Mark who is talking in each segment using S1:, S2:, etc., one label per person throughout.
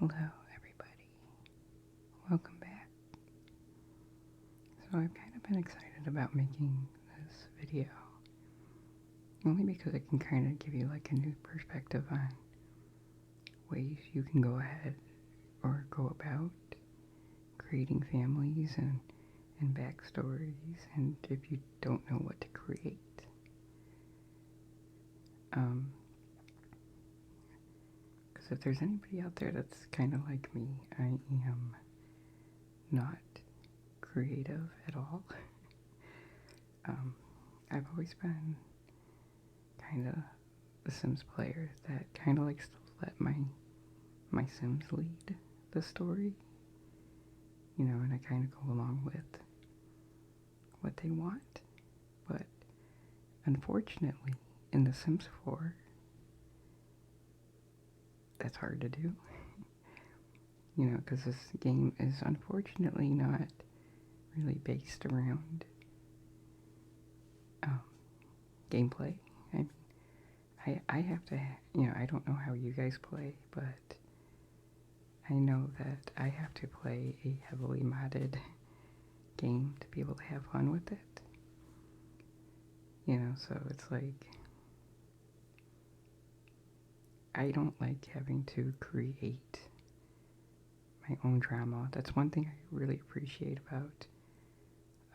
S1: Hello, everybody. Welcome back. So I've kind of been excited about making this video, only because it can kind of give you like a new perspective on ways you can go ahead or go about creating families and backstories, and if you don't know what to create. Because if there's anybody out there that's kind of like me, I am not creative at all. I've always been kind of a Sims player that kind of likes to let my Sims lead the story, and I kind of go along with what they want. But unfortunately, in The Sims 4, that's hard to do, because this game is unfortunately not really based around gameplay. I mean, I have to, I don't know how you guys play, but I know that I have to play a heavily modded game to be able to have fun with it. So it's like, I don't like having to create my own drama. That's one thing I really appreciate about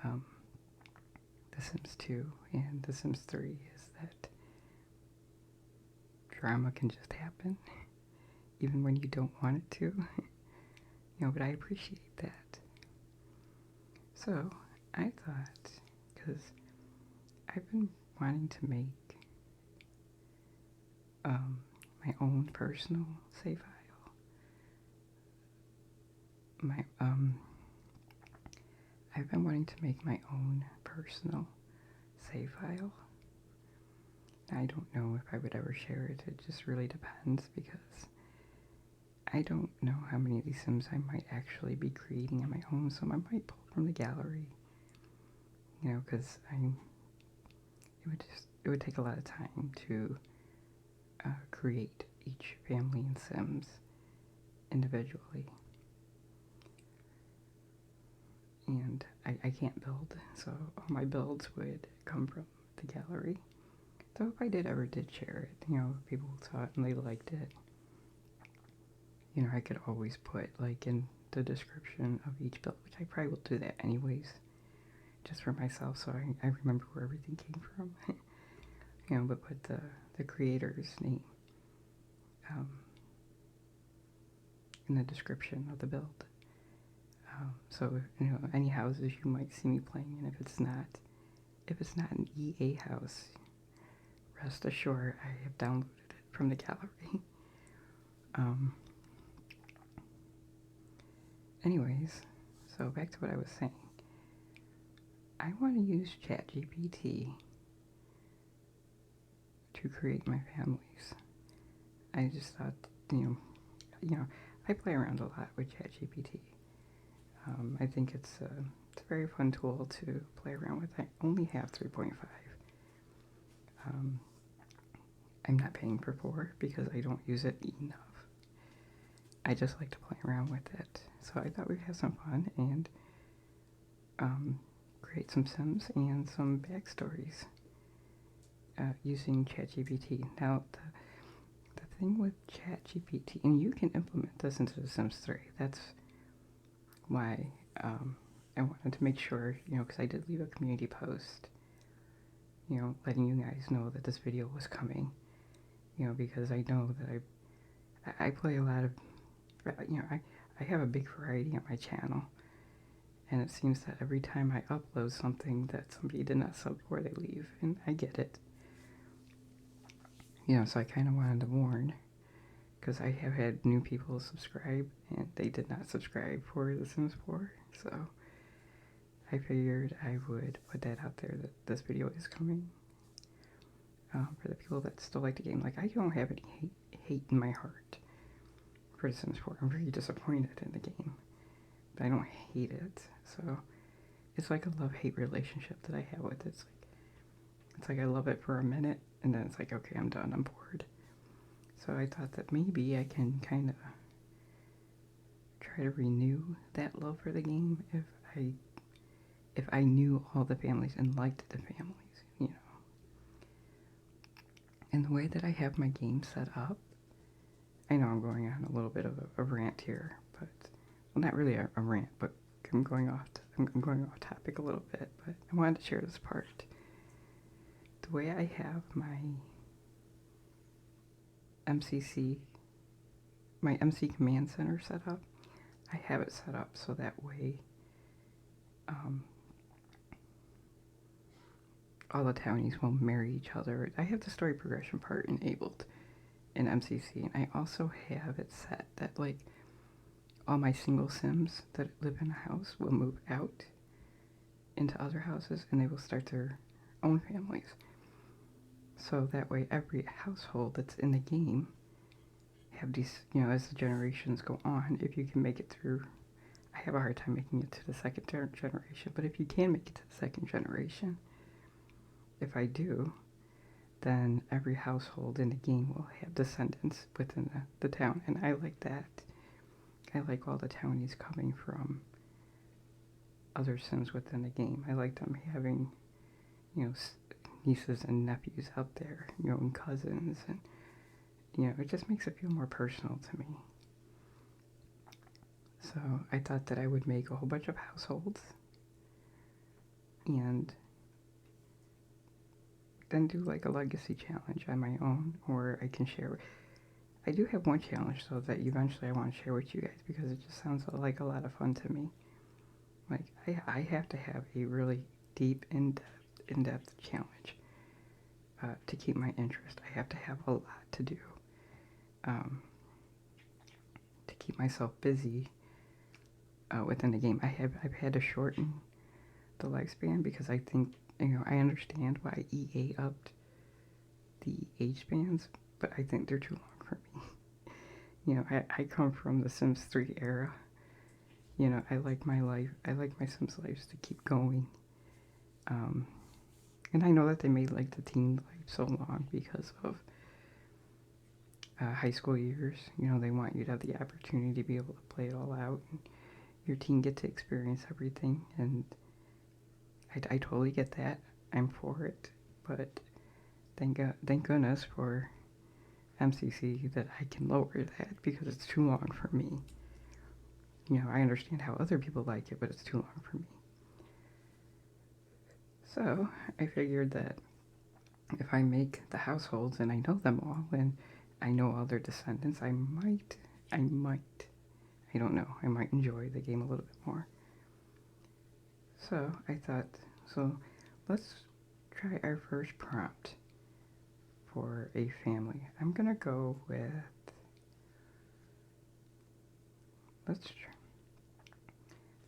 S1: The Sims 2 and The Sims 3 is that drama can just happen, even when you don't want it to. But I appreciate that. So I thought, because I've been wanting to make my own personal save file. I've been wanting to make my own personal save file. I don't know if I would ever share it. It just really depends, because I don't know how many of these Sims I might actually be creating on my own, so I might pull from the gallery, because it would take a lot of time to create each family in Sims individually. And I can't build, so all my builds would come from the gallery. So if I ever did share it, people saw it and they liked it, I could always put like in the description of each build, which I probably will do that anyways, just for myself, so I remember where everything came from. But put the creator's name in the description of the build. So any houses you might see me playing in, if it's not an EA house, rest assured I have downloaded it from the gallery. Anyways, so back to what I was saying. I want to use ChatGPT to create my families. I just thought, I play around a lot with ChatGPT. I think it's a very fun tool to play around with. I only have 3.5. I'm not paying for 4 because I don't use it enough. I just like to play around with it. So I thought we'd have some fun and create some Sims and some backstories using ChatGPT. Now, the thing with ChatGPT, and you can implement this into The Sims 3. That's why I wanted to make sure, because I did leave a community post, letting you guys know that this video was coming, because I know that I play a lot of, I have a big variety on my channel, and it seems that every time I upload something that somebody did not sub for, they leave, and I get it. So I kind of wanted to warn, because I have had new people subscribe, and they did not subscribe for The Sims 4, so I figured I would put that out there, that this video is coming. For the people that still like the game, like, I don't have any hate in my heart for The Sims 4. I'm very disappointed in the game, but I don't hate it, so it's like a love-hate relationship that I have with it. It's like I love it for a minute, and then it's like, okay, I'm done, I'm bored. So I thought that maybe I can kind of try to renew that love for the game I if I knew all the families and liked the families, you know. And the way that I have my game set up, I know I'm going on a little bit of a rant here, but well, not really a rant, but I'm going off topic a little bit. But I wanted to share this part. The way I have my MCC, my MC Command Center set up, I have it set up so that way all the townies will marry each other. I have the story progression part enabled in MCC, and I also have it set that like all my single sims that live in a house will move out into other houses and they will start their own families. So that way every household that's in the game have these, you know, as the generations go on, if you can make it through, I have a hard time making it to the second generation, but if you can make it to the second generation, if I do, then every household in the game will have descendants within the town, and I like that. I like all the townies coming from other sims within the game. I like them having, you know, nieces and nephews out there, you know, and cousins, and, you know, it just makes it feel more personal to me. So I thought that I would make a whole bunch of households and then do like a legacy challenge on my own, or I can share. I do have one challenge though that eventually I want to share with you guys because it just sounds like a lot of fun to me. Like I have to have a really deep, in-depth challenge to keep my interest. I have to have a lot to do to keep myself busy within the game. I've had to shorten the lifespan because I think, you know, I understand why EA upped the age spans, but I think they're too long for me. You know, I come from the Sims 3 era. You know, I like my Sims lives to keep going. And I know that they made like the teen life so long because of high school years. You know, they want you to have the opportunity to be able to play it all out, and your teen get to experience everything, and I totally get that. I'm for it, but thank goodness for MCC that I can lower that because it's too long for me. You know, I understand how other people like it, but it's too long for me. So I figured that if I make the households and I know them all and I know all their descendants, I might, I don't know, I might enjoy the game a little bit more. So I thought, so let's try our first prompt for a family. I'm gonna go with, let's try,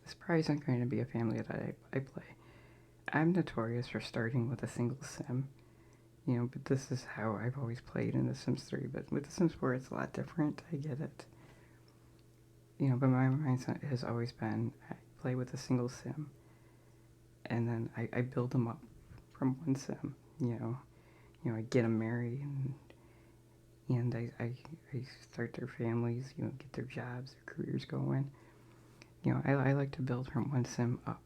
S1: this probably isn't going to be a family that I play. I'm notorious for starting with a single sim, you know, but this is how I've always played in The Sims 3, but with The Sims 4 it's a lot different, I get it. You know, but my mindset has always been, I play with a single sim, and then I build them up from one sim, you know, I get them married, and I start their families, you know, get their jobs, their careers going. You know, I like to build from one sim up.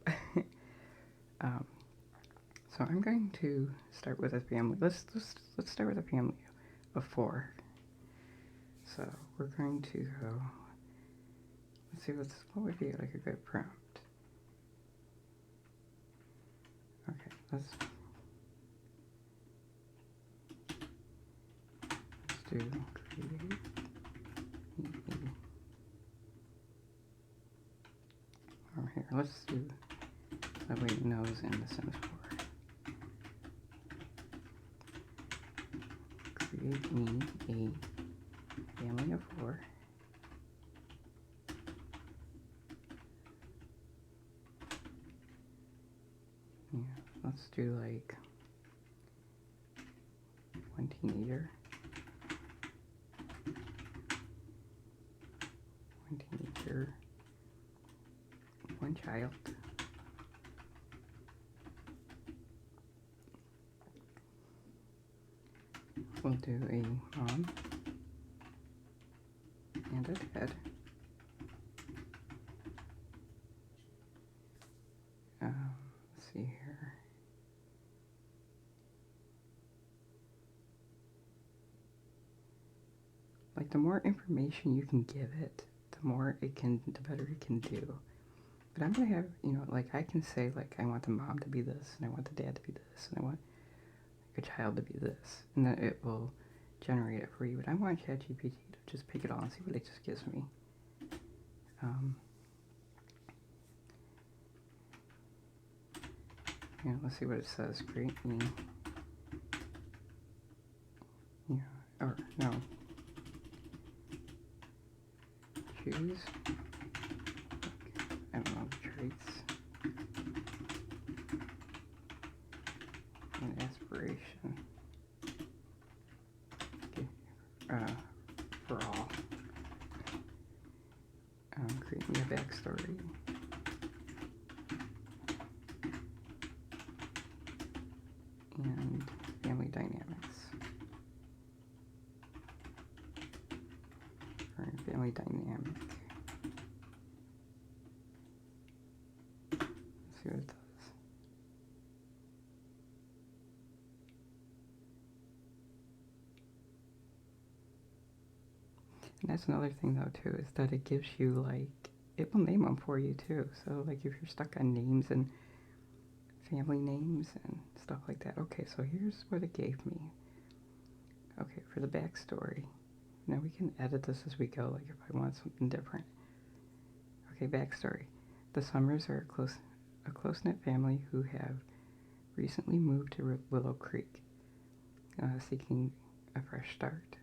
S1: So I'm going to start with a family. Let's start with a family of 4. So we're going to go. Let's see what would be like a good prompt. Okay, let's do create. Or here, let's do that way it knows in The Sims 4. Create me a family of 4. Yeah, let's do like one teenager, one child, we'll do a mom and a dad, like the more information you can give it, the better it can do. But I'm gonna have, like I can say like I want the mom to be this, and I want the dad to be this, and I want like, a child to be this, and then it will generate it for you. But I want ChatGPT to just pick it all and see what it just gives me. Let's see what it says. Create me. Yeah, or no. Choose. I don't know, traits. An aspiration. Okay. For all. Create me a backstory. And family dynamics. Or family dynamic. Let's see what it does. And that's another thing though too, is that it gives you like, it will name them for you too. So like if you're stuck on names and family names and stuff like that. Okay, so here's what it gave me. Okay, for the backstory. Now we can edit this as we go, like if I want something different. Okay, backstory. The Summers are a close-knit family who have recently moved to Willow Creek, seeking a fresh start.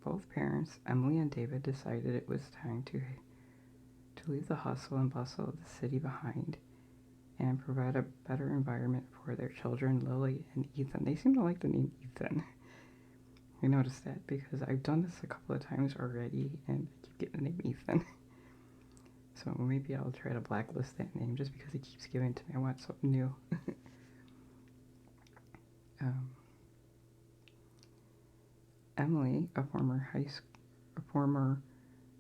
S1: Both parents, Emily and David, decided it was time to leave the hustle and bustle of the city behind and provide a better environment for their children, Lily and Ethan. They seem to like the name Ethan. I noticed that because I've done this a couple of times already and I keep getting the name Ethan. So maybe I'll try to blacklist that name just because it keeps giving to me. I want something new. Emily, a former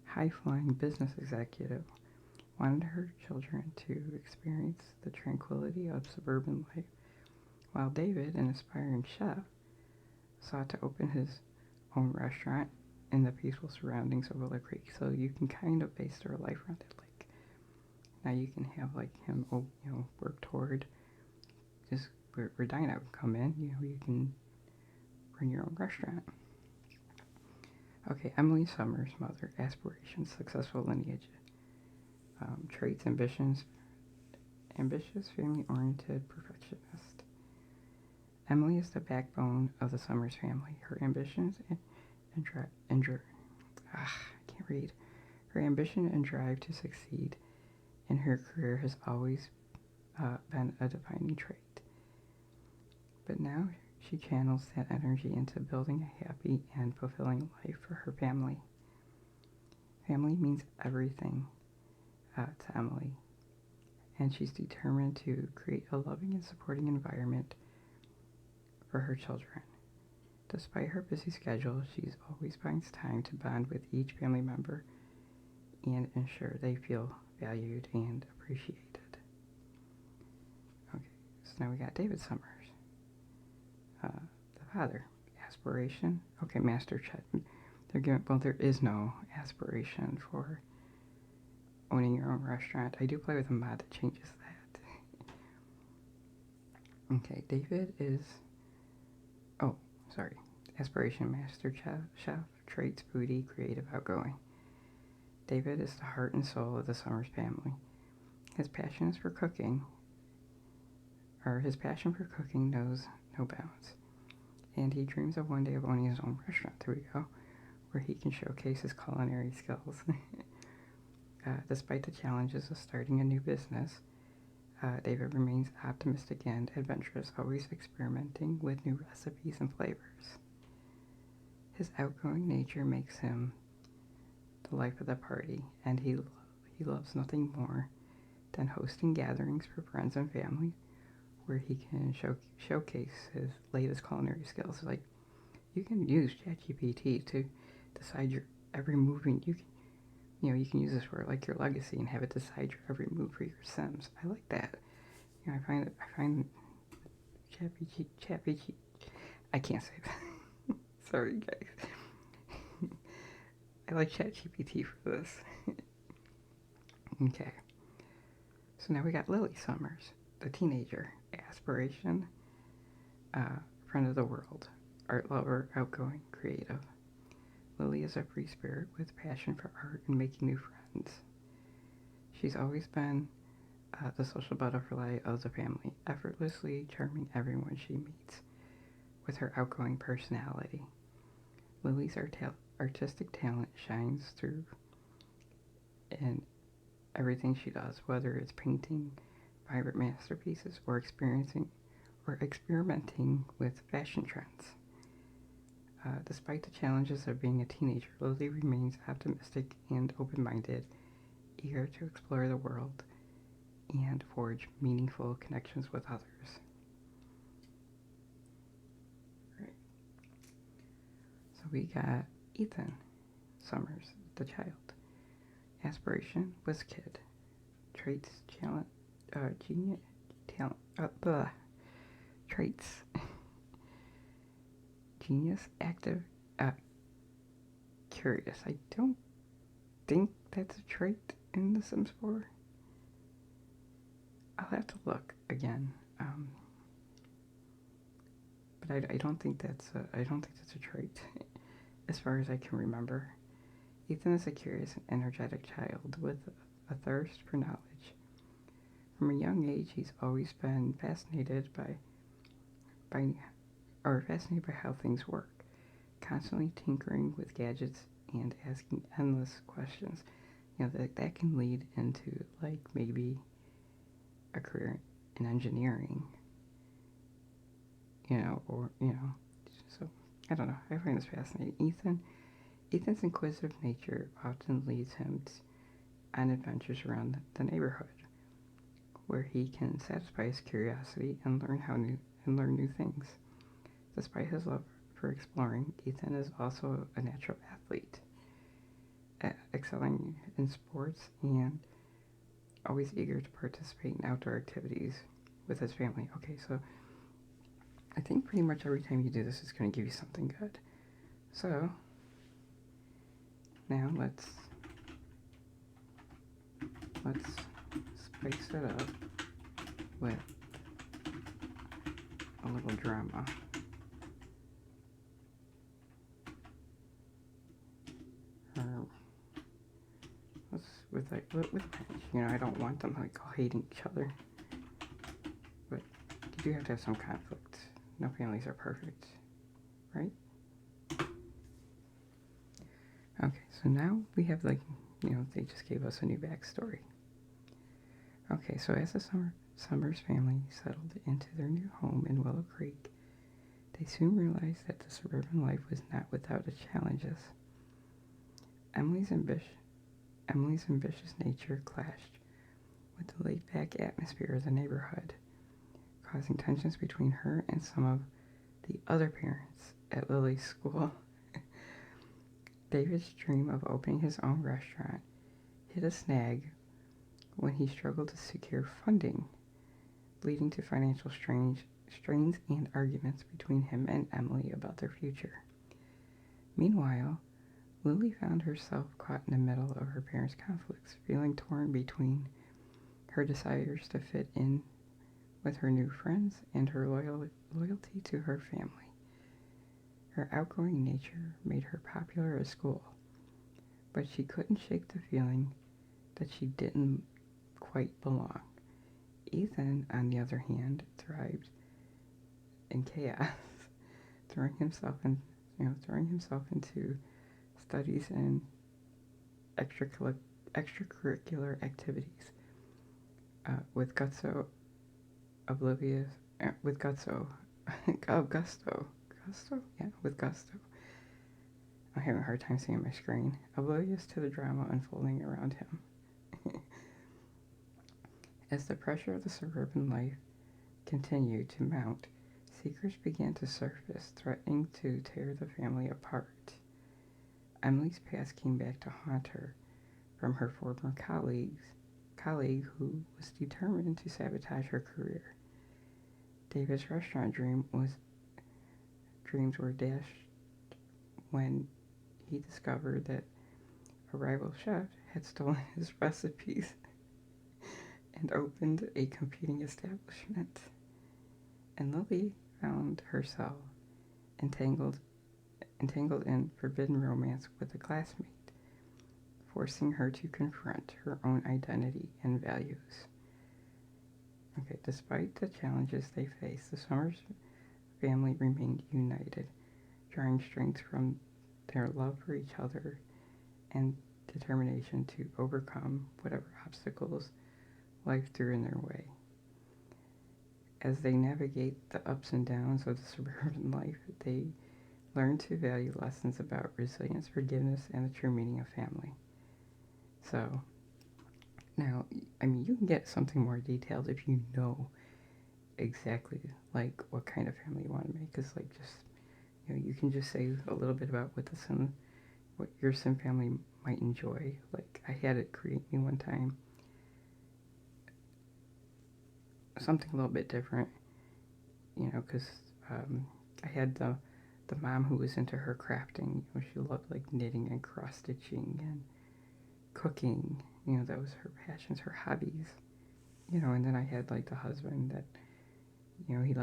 S1: high-flying business executive, wanted her children to experience the tranquility of suburban life, while David, an aspiring chef, sought to open his own restaurant in the peaceful surroundings of Willow Creek. So you can kind of base their life around it. Like now you can have like him, work toward just where Dinah would come in. You can run your own restaurant. Okay, Emily Summers' mother, aspirations, successful lineage, traits, ambitions, ambitious, family-oriented, perfectionist. Emily is the backbone of the Summers family. Her ambitions Her ambition and drive to succeed in her career has always been a defining trait. But now she channels that energy into building a happy and fulfilling life for her family. Family means everything to Emily, and she's determined to create a loving and supporting environment for her children. Despite her busy schedule, she always finds time to bond with each family member and ensure they feel valued and appreciated. Okay, so now we got David Summers. The father, aspiration. Okay, master chef. There is no aspiration for owning your own restaurant. I do play with a mod that changes that. Okay, David is, aspiration, master chef, traits, foodie, creative, outgoing. David is the heart and soul of the Summers family. His passion for cooking knows no bounds. And he dreams of one day of owning his own restaurant, there we go, where he can showcase his culinary skills. Despite the challenges of starting a new business, David remains optimistic and adventurous, always experimenting with new recipes and flavors. His outgoing nature makes him the life of the party, and he loves nothing more than hosting gatherings for friends and family where he can showcase his latest culinary skills. Like, you can use ChatGPT to decide your every move, and you can use this for like your legacy and have it decide your every move for your Sims. I like that. I find ChatGPT. I can't say that. Sorry, guys. I like ChatGPT for this. Okay. So now we got Lily Summers, the teenager, aspiration, friend of the world, art lover, outgoing, creative. Lily is a free spirit with passion for art and making new friends. She's always been the social butterfly of the family, effortlessly charming everyone she meets with her outgoing personality. Lily's artistic talent shines through in everything she does, whether it's painting vibrant masterpieces or experimenting with fashion trends. Despite the challenges of being a teenager, Lily remains optimistic and open-minded, eager to explore the world and forge meaningful connections with others. Right. So we got Ethan Summers, the child. Aspiration was kid. Traits, genius, traits, genius, active, curious. I don't think that's a trait in The Sims 4. I'll have to look again. But I don't think that's a trait, as far as I can remember. Ethan is a curious and energetic child with a thirst for knowledge. From a young age, he's always been fascinated by how things work, constantly tinkering with gadgets and asking endless questions. That can lead into like maybe a career in engineering. So I don't know. I find this fascinating. Ethan's inquisitive nature often leads him on adventures around the neighborhood, where he can satisfy his curiosity and learn new things. Despite his love for exploring, Ethan is also a natural athlete, excelling in sports and always eager to participate in outdoor activities with his family. Okay, so I think pretty much every time you do this, it's going to give you something good. So now let's spice it up with a little drama. With friends, I don't want them like all hating each other, but you do have to have some conflict. No families are perfect, right? Okay, so now we have they just gave us a new backstory. Okay, so as the Summers family settled into their new home in Willow Creek, they soon realized that the suburban life was not without its challenges. Emily's ambitious nature clashed with the laid-back atmosphere of the neighborhood, causing tensions between her and some of the other parents at Lily's school. David's dream of opening his own restaurant hit a snag when he struggled to secure funding, leading to financial strains and arguments between him and Emily about their future. Meanwhile, Lily found herself caught in the middle of her parents' conflicts, feeling torn between her desires to fit in with her new friends and her loyalty to her family. Her outgoing nature made her popular at school, but she couldn't shake the feeling that she didn't quite belong. Ethan, on the other hand, thrived in chaos, throwing himself into studies and extracurricular activities. With Augusto, I'm having a hard time seeing my screen. Oblivious to the drama unfolding around him. As the pressure of the suburban life continued to mount, secrets began to surface, threatening to tear the family apart. Emily's past came back to haunt her from her former colleague who was determined to sabotage her career. David's restaurant dreams were dashed when he discovered that A rival chef had stolen his recipes and opened a competing establishment. And Lily found herself entangled entangled in forbidden romance with a classmate, forcing her to confront her own identity and values. Okay, despite the challenges they faced, the Summers family remained united, drawing strength from their love for each other and determination to overcome whatever obstacles life threw in their way. As they navigate the ups and downs of the suburban life, they learn to value lessons about resilience, forgiveness, and the true meaning of family. So, now, I mean, you can get something more detailed if you know exactly, like, what kind of family you want to make. Because, like, just, you can just say a little bit about what your sim family might enjoy. Like, I had it create me one time something a little bit different, because I had the mom who was into her crafting. She loved like knitting and cross stitching and cooking. That was her passions, her hobbies. And then I had like the husband that he really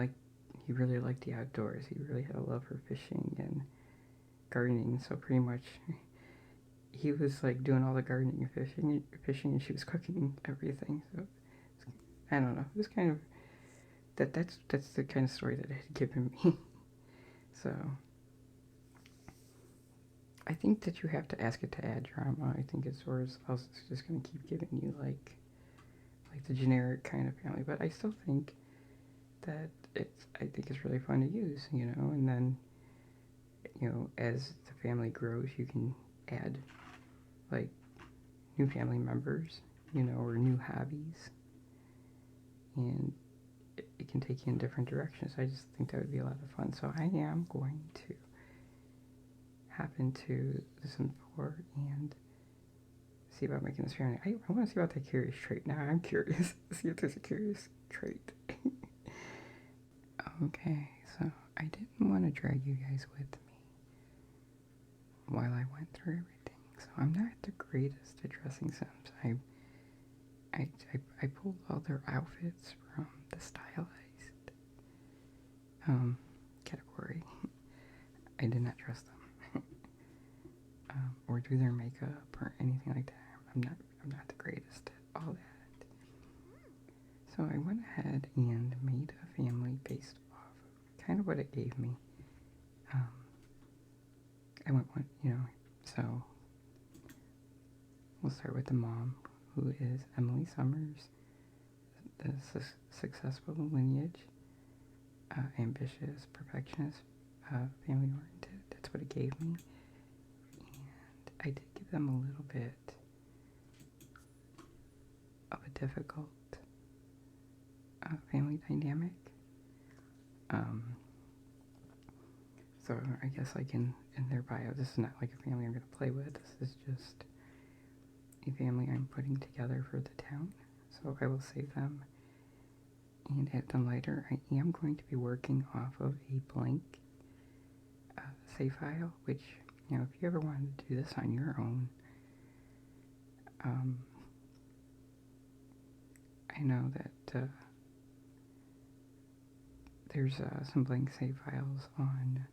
S1: liked the outdoors. He really had a love for fishing and gardening. So pretty much he was like doing all the gardening and fishing, and she was cooking everything. So I don't know. It was kind of that's the kind of story that it had given me. So I think that you have to ask it to add drama. I think it's else it's just going to keep giving you like the generic kind of family. But I still think that I think it's really fun to use, and then as the family grows, you can add like new family members, or new hobbies, and it can take you in different directions. I just think that would be a lot of fun. So I am going to hop into the Sims 4 and see about making this family. I want to see about that curious trait. Now I'm curious. See if there's a curious trait. Okay, so I didn't want to drag you guys with me while I went through everything. So I'm not the greatest at dressing Sims. I pulled all their outfits from the stylized category. I did not dress them or do their makeup or anything like that. I'm not the greatest at all that. So I went ahead and made a family based off of kind of what it gave me. I went one, so we'll start with the mom, who is Emily Summers, the successful lineage, ambitious, perfectionist, family-oriented. That's what it gave me. And I did give them a little bit of a difficult family dynamic. So I guess like in their bio, this is not like a family I'm going to play with. This is just a family I'm putting together for the town. So I will save them and add them later. I am going to be working off of a blank save file, which, if you ever wanted to do this on your own, I know that there's some blank save files on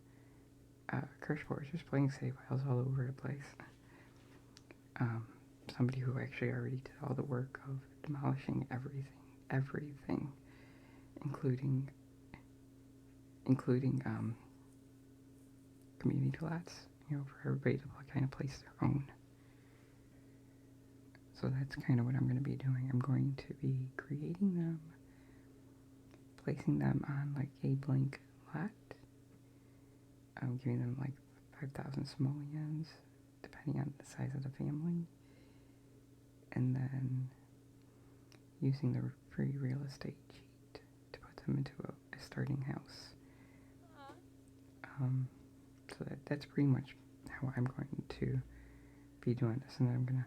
S1: CurseForge. There's blank save files all over the place. Somebody who actually already did all the work of demolishing everything, including community lots, for everybody to kind of place their own. So that's kind of what I'm going to be doing. I'm going to be creating them, placing them on like a blank lot. I'm giving them like 5,000 simoleons, depending on the size of the family. And then using the free real estate cheat to put them into a starting house. So that's pretty much how I'm going to be doing this. And then I'm going to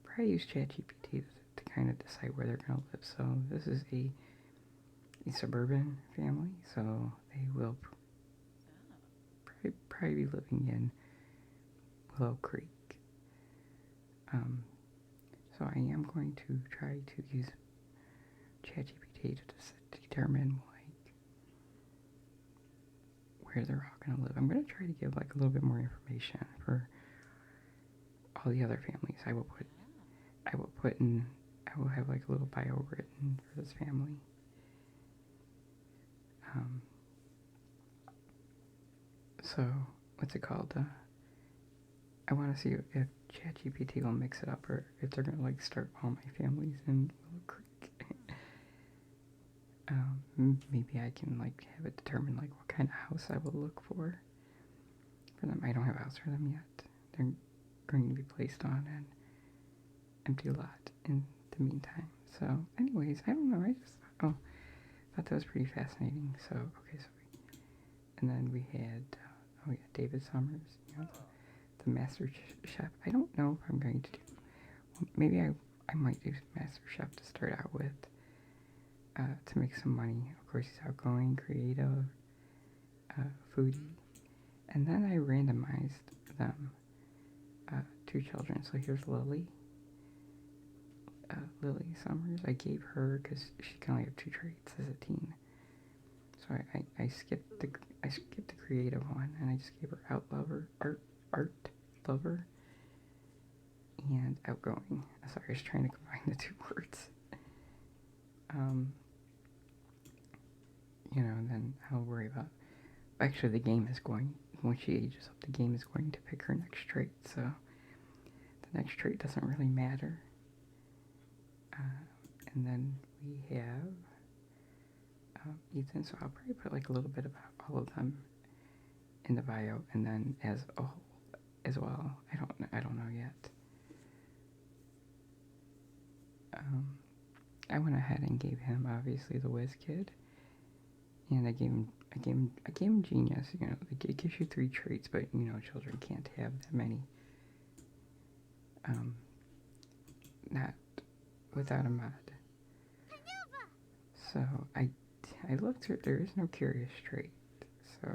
S1: probably use ChatGPT to kind of decide where they're going to live. So this is a suburban family, so they will probably be living in Willow Creek. So I am going to try to use ChatGPT to determine like where they're all going to live. I'm going to try to give like a little bit more information for all the other families. I will have like a little bio written for this family. So what's it called? I want to see if ChatGPT will mix it up, or if they're gonna like start all my families in Willow Creek. Maybe I can like have it determine like what kind of house I will look for them. I don't have a house for them yet. They're going to be placed on an empty lot in the meantime. So, anyways, I don't know. I just thought that was pretty fascinating. So, okay, and then we had David Summers, the Master Chef. I don't know if I'm going to do. Well, maybe I might do Master Chef to start out with, to make some money. Of course, he's outgoing, creative, foodie, and then I randomized them, 2 children. So here's Lily. Lily Summers. I gave her because she can only have 2 traits as a teen. So I skipped the creative one, and I just gave her art lover, and outgoing. Sorry, I was trying to combine the 2 words. And then I'll worry about. Actually, the game is going. When she ages up, the game is going to pick her next trait. So the next trait doesn't really matter. And then we have Ethan. So I'll probably put like a little bit about all of them in the bio, and then as a whole as well. I don't know yet. I went ahead and gave him obviously the Whiz Kid, and I gave him Genius. It gives you 3 traits, but children can't have that many. Not without a mod. So I looked through. There is no curious trait. So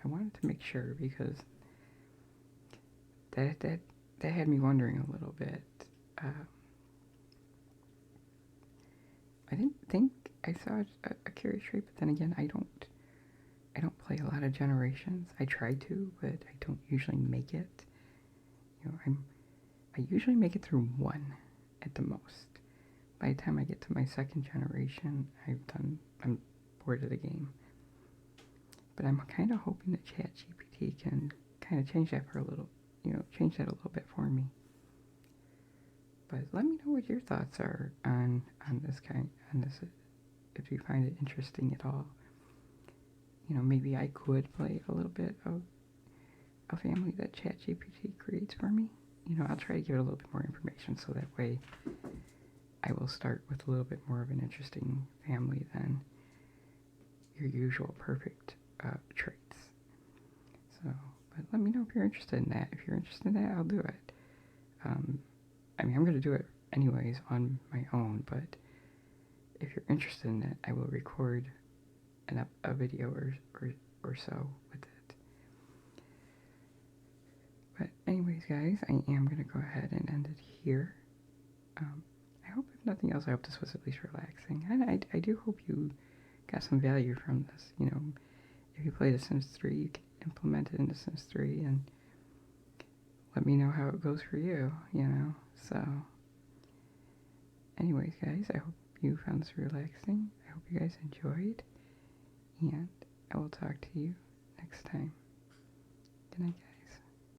S1: I wanted to make sure, because that had me wondering a little bit. I didn't think I saw a curious trait, but then again, I don't play a lot of Generations. I try to, but I don't usually make it. I usually make it through 1 at the most. By the time I get to my 2nd generation, I'm bored of the game. But I'm kind of hoping that ChatGPT can kind of change that change that a little bit for me. But let me know what your thoughts are on this if you find it interesting at all. Maybe I could play a little bit of a family that ChatGPT creates for me. I'll try to give it a little bit more information, so that way I will start with a little bit more of an interesting family than your usual perfect traits. So, but let me know if you're interested in that. If you're interested in that, I'll do it. I'm going to do it anyways on my own, but if you're interested in it, I will record a video or so with it. But anyways, guys, I am going to go ahead and end it here. I hope, if nothing else, I hope this was at least relaxing. And I do hope you got some value from this. If you play The Sims 3, you can implement it into Sims 3 and let me know how it goes for you, So, anyways, guys, I hope you found this relaxing. I hope you guys enjoyed, and I will talk to you next time. Good night, guys.